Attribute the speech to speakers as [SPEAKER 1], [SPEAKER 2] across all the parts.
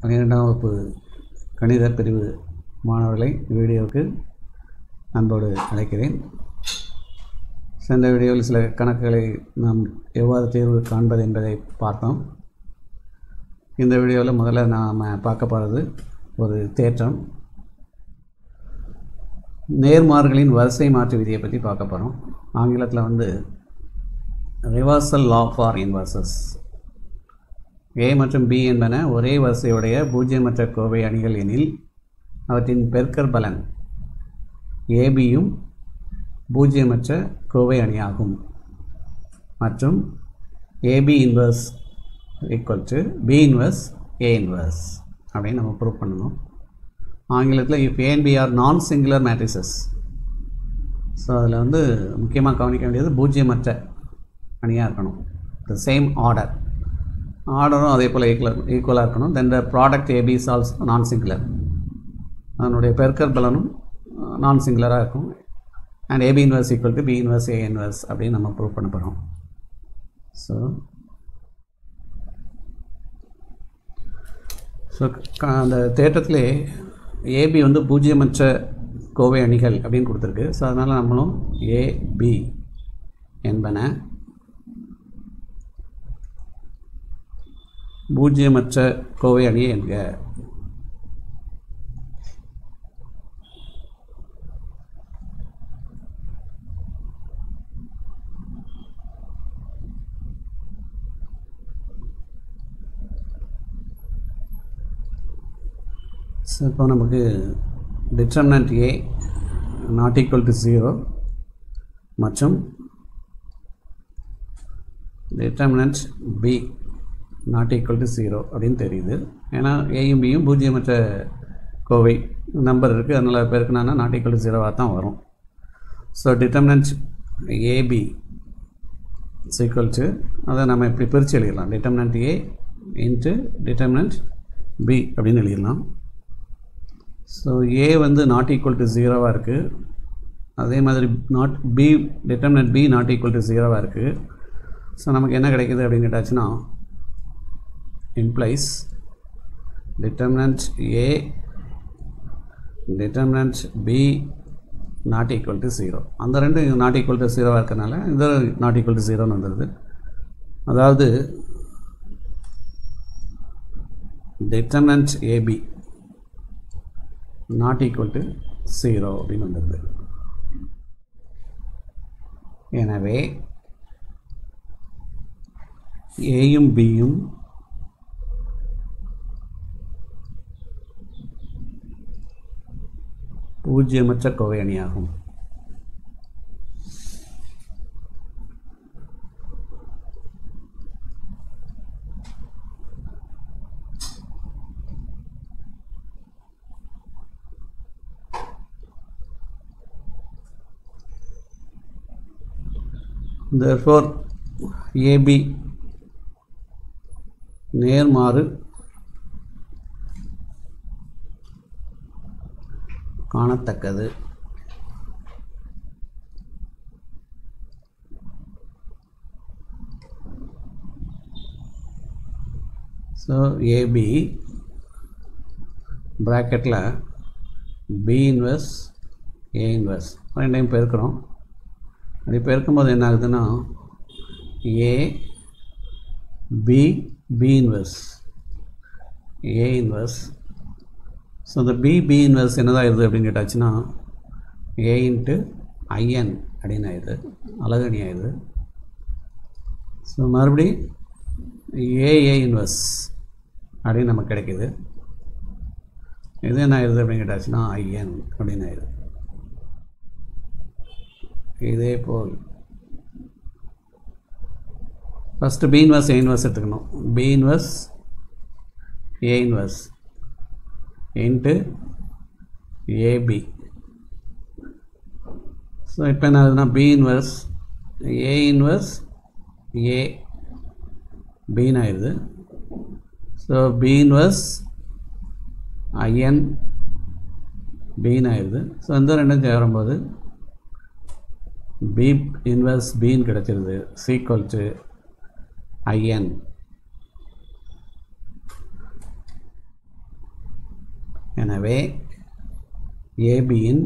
[SPEAKER 1] 12ஆம் வகுப்பு கணித பிரிவு மாணவர்களை வீடியோவுக்கு அன்போடு அழைக்கிறேன். சென்ற வீடியோவில் சில கணக்குகளை நாம் எவ்வாறு தீர்வு காண்பது என்பதை பார்த்தோம். இந்த வீடியோவில் முதல்ல நாம் பார்க்க போகிறது ஒரு தேற்றம். நேர்மாறுகளின் வரிசை மாற்று விதியை பற்றி பார்க்க போகிறோம். ஆங்கிலத்தில் reversal law for inverses. A மற்றும் B என்பன ஒரே வரிசையுடைய பூஜ்ஜியமற்ற கோவை அணிகள் எனில் அவற்றின் பெருக்கற்பலன் ABயும் பூஜ்ஜியமற்ற கோவை அணியாகும். மற்றும் AB inverse equal to B inverse A inverse அப்படின்னு நம்ம ப்ரூவ் பண்ணணும். ஆங்கிலத்தில் if A and B are நான் சிங்குலர் மேட்ரிசஸ். ஸோ அதில் முக்கியமாக கவனிக்க வேண்டியது பூஜ்ஜியமற்ற அணியாக இருக்கணும். த சேம் ஆர்டரும் அதே போல் ஈக்குவலாக இருக்கணும். Then the product A B is also non singular. அதனுடைய பெருக்கற்பலனும் நான் சிங்குலராக இருக்கும். And A B inverse equal to B inverse A inverse அப்படின்னு நம்ம ப்ரூவ் பண்ண போகிறோம். ஸோ அந்த தேற்றத்திலே ஏபி பூஜ்ஜியமற்ற கோவை அணிகள் அப்படின்னு கொடுத்துருக்கு. ஸோ அதனால் நம்மளும் ஏபி என்பன பூஜ்ஜியமற்ற கோவை அணியை என்க. இப்போ நமக்கு determinant A not equal to 0 மற்றும் determinant B not equal to 0 அப்படின்னு தெரியுது. ஏன்னா ஏயும் பியும் பூஜ்ஜியமற்ற கோவை நம்பர் இருக்குது. அதனால் பெருக்குனா நாட் ஈக்குவல் டு 0வாக தான் வரும். So determinant A B equal to அதை நம்ம இப்படி பிரித்து எழுதிடலாம். Determinant A into determinant B அப்படின்னு எழுதிடலாம். So A not equal to 0வாக இருக்குது. அதே மாதிரி determinant B not equal to 0வாக இருக்குது. ஸோ நமக்கு என்ன கிடைக்குது அப்படின்னு கேட்டாச்சுன்னா implies determinant A determinant B not equal to 0. அந்த ரெண்டு not equal to 0 இருக்கனால இந்த not equal to 0 வந்துடுது. அதாவது determinant AB not equal to 0 அப்படின்னு வந்துடுது. எனவே ஏயும் பியும் பூஜ்ஜியமற்ற கோவை அணியாகும். Therefore AB நேர்மாறு காணத்தக்கது. ஸோ ஏபி ப்ராக்கெட்டில் பி இன்வர்ஸ் ஏ இன்வர்ஸ் ரெண்டையும் பெருக்கிறோம். அப்படி பெருக்கும்போது என்ன ஆகுதுன்னா A B B inverse A inverse. So இந்த பி இன்வர்ஸ் என்னதான் ஆயிடுது அப்படின்னு கேட்டாச்சுன்னா A இன்ட்டு IN அப்படின்னு ஆயிடுது, அலகு அணி ஆயிடுது. ஸோ மறுபடி ஏ இன்வர்ஸ் அப்படின்னு நமக்கு கிடைக்கிது. இது என்ன ஆயிடுது அப்படின்னு கேட்டாச்சுன்னா IN அப்படின்னு ஆயிடுது. இதே போல் first B inverse A inverse எடுத்துக்கணும். B inverse A inverse into AB. So இப்போ என்ன ஆகுதுன்னா B inverse A inverse A பின்னு ஆயிடுது. ஸோ B இன்வர்ஸ் IN பின்னு ஆயிடுது. ஸோ இந்த ரெண்டும் சேரும்போது B இன்வர்ஸ் பின்னு கிடச்சிருது. ஈக்குவல் டு IN எனவே ஏபியின்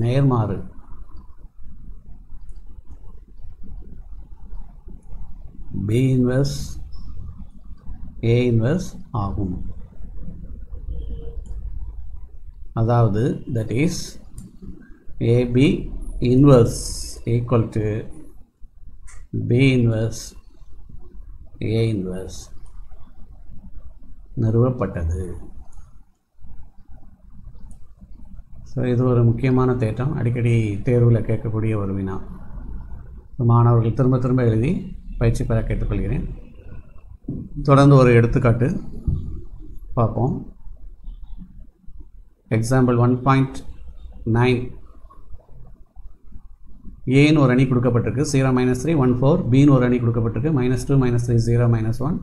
[SPEAKER 1] நேர்மாறு B இன்வர்ஸ் A இன்வர்ஸ் ஆகும். அதாவது that is AB inverse equal to B inverse A inverse நிறுவப்பட்டது. ஸோ இது ஒரு முக்கியமான தேற்றம், அடிக்கடி தேர்வில் கேட்கக்கூடிய ஒரு வினா. மாணவர்கள் திரும்ப திரும்ப எழுதி பயிற்சி பெற கேட்டுக்கொள்கிறேன். தொடர்ந்து ஒரு எடுத்துக்காட்டு பார்ப்போம். எக்ஸாம்பிள் 1.9. ஏன்னு ஒரு அணி கொடுக்கப்பட்டிருக்கு 0 -3 1 4. பின்னு ஒரு அணி கொடுக்கப்பட்டிருக்கு -2 -3 0 -1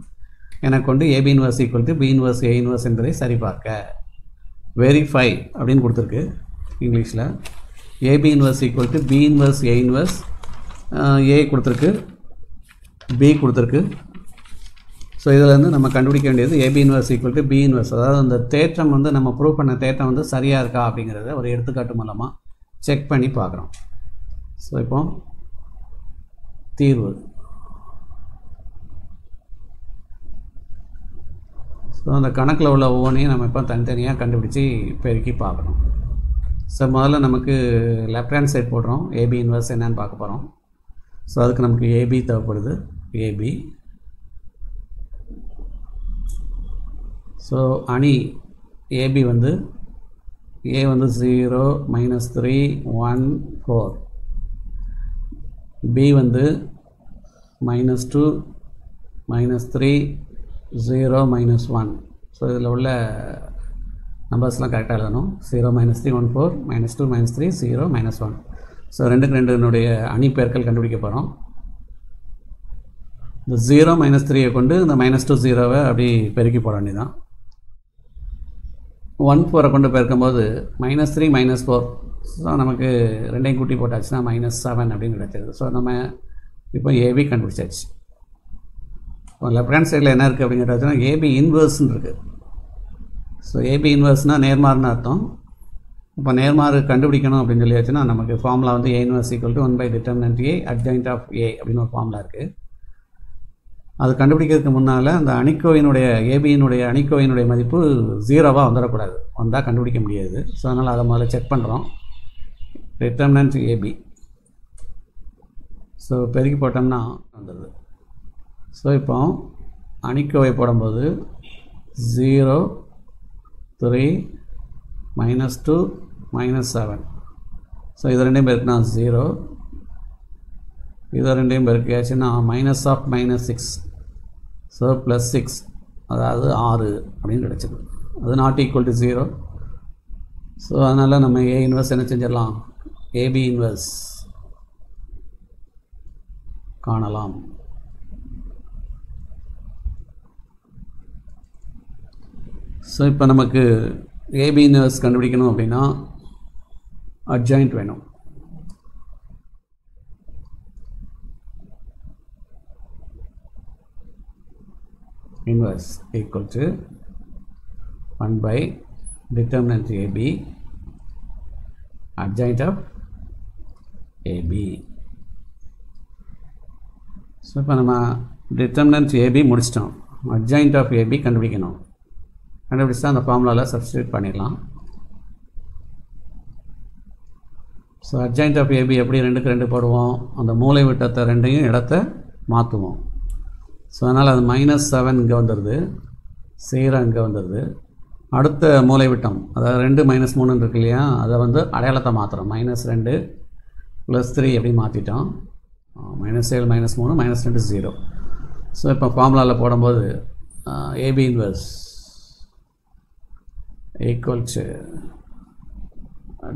[SPEAKER 1] என கொண்டு A B inverse equal to B inverse A inverse என்பதை சரிபார்க்க. வெரிஃபை அப்படின்னு கொடுத்துருக்கு இங்கிலீஷில். A B inverse equal to B inverse A inverse, A கொடுத்துருக்கு, பி கொடுத்துருக்கு. ஸோ இதில் நம்ம கண்டுபிடிக்க வேண்டியது A B inverse equal to B inverse. அதாவது அந்த தேற்றம் நம்ம ப்ரூவ் பண்ண தேற்றம் சரியாக இருக்கா அப்படிங்கிறத ஒரு எடுத்துக்காட்டு மூலமாக செக் பண்ணி பார்க்குறோம். ஸோ இப்போ தீர்வு. ஸோ அந்த கணக்கில் உள்ள ஒவ்வொன்றையும் நம்ம இப்போ தனித்தனியாக கண்டுபிடிச்சி பெருக்கி பார்க்குறோம். ஸோ முதல்ல நமக்கு லெஃப்ட் ஹேண்ட் சைட் போடுறோம். ஏபி இன்வர்ஸ் என்னன்னு பார்க்க போகிறோம். ஸோ அதுக்கு நமக்கு ஏபி தேவைப்படுது. ஏபி. ஸோ அணி ஏபி ஏ 0 -3 1 4, பி -2 -3 0 -1. ஸோ இதில் உள்ள நம்பர்ஸ்லாம் கரெக்டாக எழுதணும். 0 -3 1 4 -2 -3 0 -1. ஸோ 2க்கு அணி பெருக்கல் கண்டுபிடிக்க போகிறோம். இந்த 0 -3 கொண்டு இந்த -2 0வை அப்படி பெருக்கி போட வேண்டியதான். 1 4 கொண்டு பெருக்கும்போது -3 -4. ஸோ நமக்கு ரெண்டையும் கூட்டி போட்டாச்சுன்னா -7 அப்படின்னு கிடைச்சது. ஸோ நம்ம இப்போ ஏபி கண்டுபிடிச்சாச்சு. இப்போ லெஃப்ட் ஹேண்ட் சைடில் என்ன இருக்குது அப்படின்னு கேட்டாச்சுன்னா ஏபி இன்வர்ஸ்ன்னு இருக்குது. ஸோ ஏபி இன்வர்ஸ்னால் நேர்மாறுன்னு அர்த்தம். இப்போ நேர்மாறு கண்டுபிடிக்கணும் அப்படின்னு சொல்லியாச்சுன்னா நமக்கு formula A inverse equal to 1/det A adjoint of A அப்படின்னு ஒரு ஃபார்முலா இருக்குது. அது கண்டுபிடிக்கிறதுக்கு முன்னால் அந்த அணிக்கோவினுடைய ஏபியினுடைய அணிக்கோவினுடைய மதிப்பு 0வாக வந்துடக்கூடாது. வந்தால் கண்டுபிடிக்க முடியாது. ஸோ அதனால் அதை முதல்ல செக் பண்ணுறோம். Determinant AB. ஸோ பெருக்கி போட்டோம்னா வந்துடுது. ஸோ இப்போ அணிக்கோவை போடும்போது 0 3 -2 -7. ஸோ இது ரெண்டையும் பெருக்குனா 0, இது ரெண்டையும் பெருக்கியாச்சுன்னா -6. ஸோ +6, அதாவது 6 அப்படின்னு கிடச்சிது. அது நாட் ஈக்குவல் டு 0. ஸோ அதனால் நம்ம ஏ இன்வர்ஸ் என்ன செஞ்சிடலாம், ஏபி இன்வர்ஸ் காணலாம். ஸோ இப்போ நமக்கு ஏபி இன்வர்ஸ் கண்டுபிடிக்கணும் அப்படின்னா அட்ஜாயிண்ட் வேணும். Inverse equal to 1/det AB adjoint of AB. So இப்போ நம்ம டிட்டர்மினன்ட் ஏபி முடிச்சிட்டோம். அட்ஜாயிண்ட் ஆஃப் ஏபி கண்டுபிடிக்கணும். கண்டுபிடிச்சா அந்த ஃபார்முலாவில் சப்ஸ்டியூட் பண்ணிடலாம். ஸோ அட்ஜாயிண்ட் ஆஃப் ஏபி எப்படி 2க்கு 2 போடுவோம், அந்த மூலை விட்டத்தை ரெண்டையும் இடத்த மாற்றுவோம். ஸோ அதனால் அது -7 இங்கே வந்துடுது, 0 இங்கே வந்துடுது. அடுத்த மூலை விட்டம் அதாவது 2 -3 இருக்கு இல்லையா, அதை அடையாளத்தை மாற்றுறோம். -2 +3 எப்படி மாற்றிட்டோம். -7 -3 -2 0. ஸோ இப்போ ஃபார்முலாவில் போடும்போது A B inverse equal to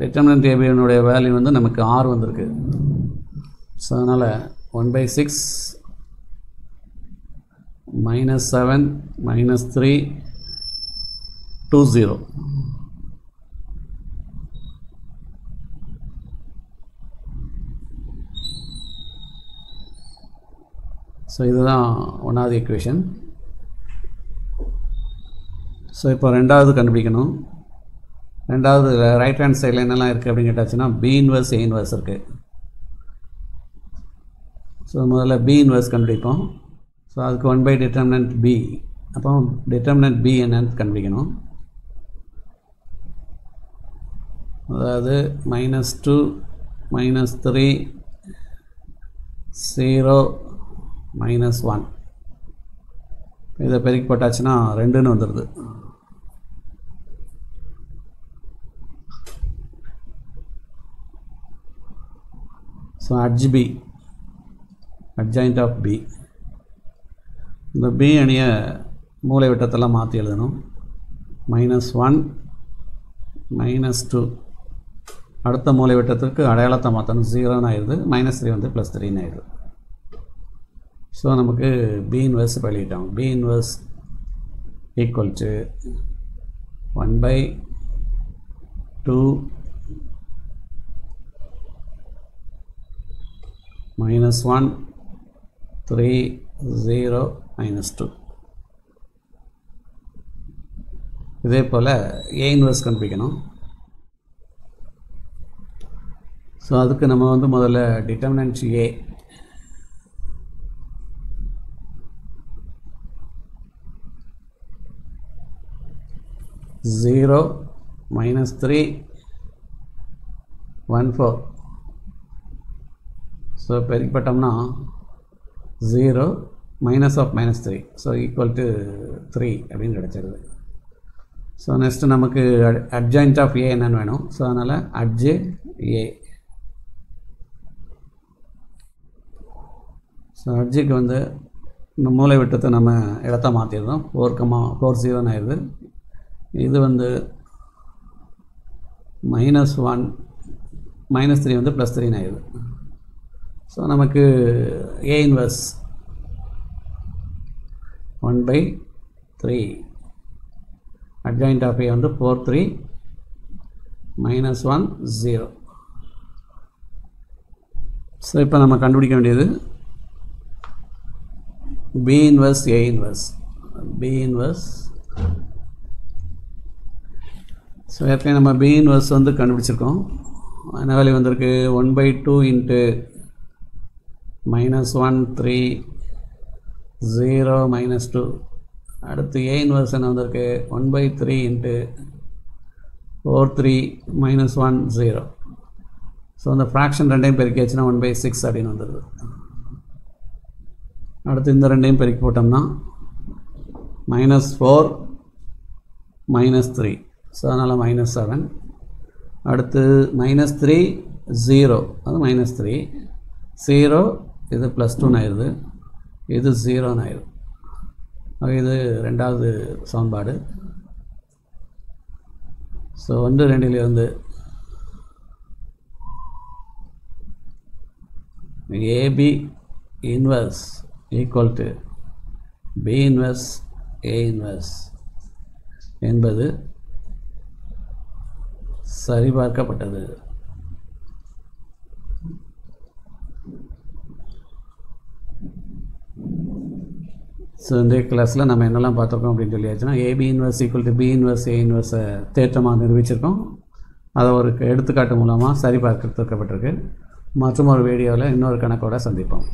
[SPEAKER 1] determinant ஏபியினுடைய வேல்யூ நமக்கு 6 வந்திருக்கு. ஸோ அதனால் 1/6 -7 -3 20. ஸோ இதுதான் ஒன்றாவது ஈக்குவேஷன். ஸோ இப்போ ரெண்டாவது கண்டுபிடிக்கணும். ரெண்டாவது ரைட் ஹேண்ட் சைடில் என்னெல்லாம் இருக்குது அப்படின்னு கேட்டாச்சுன்னா பி இன்வர்ஸ் ஏ இன்வர்ஸ் இருக்குது. ஸோ முதல்ல பி இன்வர்ஸ் கண்டுபிடிப்போம். ஸோ அதுக்கு 1 டிட்டர்மினன்ட் பி. அப்போ டிட்டர்மினன்ட் பி என்னன்னு கண்டுபிடிக்கணும். அதாவது -2 -3 0 -1 இதை பெருக்கி போட்டாச்சுன்னா 2ன்னு வந்துடுது. So HB adjoint of B. இந்த B அணியை மூலை விட்டத்தெல்லாம் மாற்றி எழுதணும். -1 -2 அடுத்த மூலை விட்டத்திற்கு அடையாளத்தை மாற்றணும். 0ன்னு ஆயிடுது. -3 வந்து +3ன்னு ஆயிடுது. ஸோ நமக்கு B இன்வர்ஸ் வெளியிட்டோம். B inverse equal to 1/2 -1 3 0 -2. இதே போல் A இன்வர்ஸ் கண்டுபிடிக்கணும். ஸோ அதுக்கு நம்ம வந்து முதல்ல டிட்டர்மினன்ட் A -0 -3 1/4. ஸோ பெருக்கப்பட்டோம்னா 0 -3 ஸோ ஈக்குவல் டு 3 அப்படின்னு கிடச்சிருது. ஸோ நெக்ஸ்ட்டு நமக்கு அட்ஜாயிண்ட் ஆஃப் ஏ என்னன்னு வேணும். ஸோ அதனால் அட்ஜே ஏ. ஸோ அட்ஜுக்கு வந்து இந்த மூலை விட்டத்தை நம்ம இடத்த மாற்றிடுறோம். 4,40 ஆயிடுது. இது வந்து -1 -3 வந்து +3 ஆயிடுது. ஸோ நமக்கு A inverse 1/3 adjoint of A வந்து 4 3 -1 0. ஸோ இப்போ நம்ம கண்டுபிடிக்க வேண்டியது B inverse A inverse. B inverse so ஏற்கனவே நம்ம B இன்வர்ஸ் வந்து கண்டுபிடிச்சிருக்கோம். என்ன வேல்யூ வந்திருக்கு? 1/2 இன்ட்டு -1 3 0 -2. அடுத்து A இன்வர்ஸ் என்ன வந்திருக்கு? 1/3 இன்ட்டு 4 3 -1 0. ஸோ அந்த ஃப்ராக்ஷன் ரெண்டையும் பெருக்கியாச்சுன்னா 1/6 அப்படின்னு வந்துடுது. அடுத்து இந்த ரெண்டையும் பெருக்கி போட்டோம்னா -4 -3 ஸோ அதனால் -7. அடுத்து -3 0 அது -3 0 இது +2 ஆயிடுது. இது 0 ஆயிடுது. இது ரெண்டாவது சமன்பாடு. So 1 2லிருந்து AB inverse equal to B inverse A inverse என்பது சரிபார்க்கப்பட்டது. ஸோ இந்த கிளாஸில் நம்ம என்னெல்லாம் பார்த்துருக்கோம் அப்படின்னு சொல்லியாச்சுன்னா AB inverse equal to B inverse A இன்வர்ஸை தேற்றமாக நிரூபிச்சிருக்கோம். அதை ஒரு எடுத்துக்காட்டு மூலமாக சரிபார்க்கப்பட்டிருக்கு. மற்றும் ஒரு வீடியோவில் இன்னொரு கணக்கோடு சந்திப்போம்.